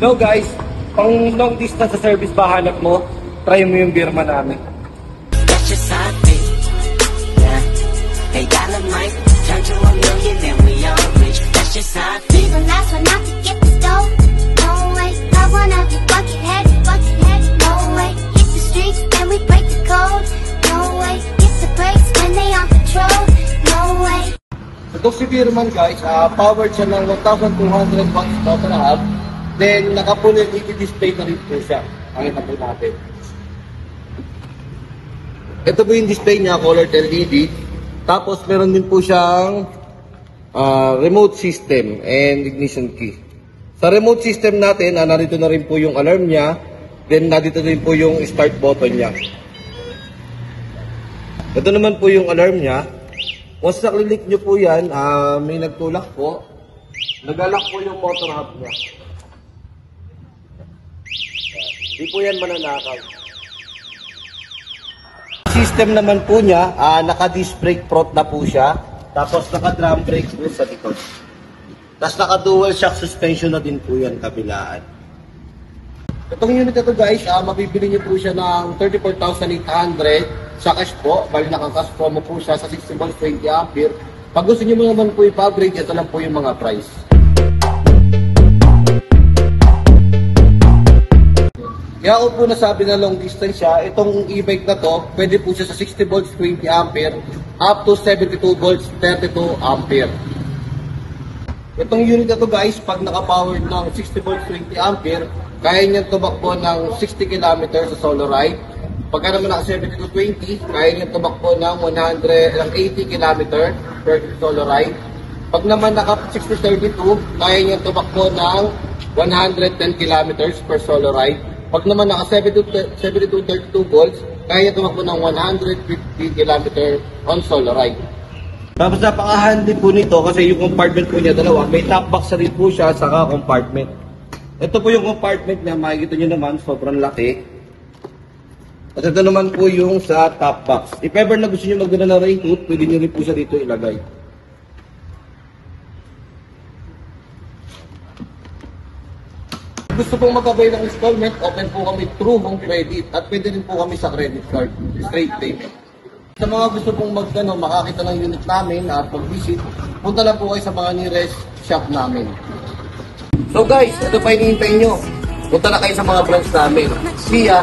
No guys, pang long distance sa service ba hanap mo, try mo yung Birman namin. That's just how I feel. Yeah. Hey, dollar might turn to a million and we all rich. That's just how I feel. The last one out to get the stove. No way, I wanna be bucket head, no way. Hit the streets and we break the code. No way, hit the brakes when they on patrol. No way. Ito si Birman guys, powered siya ng 1,200 watts motor hub. Then naka-full LED display na rin po siya. Pakita po natin. Ito po yung display niya, colored LED. Tapos meron din po siyang remote system and ignition key. Sa remote system natin, narito na rin po yung alarm niya. Then narito rin po yung start button niya. Ito naman po yung alarm niya. Once naklilik nyo po yan, may nagtulak po. Nag-lock po yung motor hub niya. Hindi po yan mananakaw. System naman po niya, naka-disc brake front na po siya. Tapos naka-drum brake po sa likod. Tapos naka-dual shock suspension na din po yan kabilaan. Itong unit na to guys, mabibili niyo po siya ng 34,800 sa cash po. Bali naka-cash promo po siya sa 60 volts 20 ampere. Pag gusto niyo naman po i-upgrade, ito lang po yung mga price. Kaya ako po nasabi na long distance siya, itong e-bike na to, pwede po siya sa 60 volts 20 ampere up to 72 volts 32 ampere. Itong unit na to guys, pag naka-powered ng 60 volts 20 ampere, kaya niyang tumakbo ng 60 km sa solo ride. Pagka naman naka 72-20, kaya niyang tumakbo ng 80 km per solo ride. Pag naman naka 60-32, kaya niyang tumakbo ng 110 km per solo ride. Pag naman naka 72-32 volts, kaya niya tumakbo ng 150 km on solo ride. Tapos napaka-handy po nito kasi yung compartment po niya dalawa, may top box na rin po siya saka compartment. Ito po yung compartment niya, makikita nyo naman, sobrang laki. At ito naman po yung sa top box. If ever na gusto nyo magdala ng raincoat, pwede nyo rin po siya dito ilagay. Gusto pong magkabay ng installment, open po kami through home credit at pwede rin po kami sa credit card, straight payment. Sa mga gusto pong makakita ng unit namin at mag-visit, punta lang po kayo sa mga nearest shop namin. So guys, ito pa hinihintay nyo. Punta na kayo sa mga branch namin. See ya!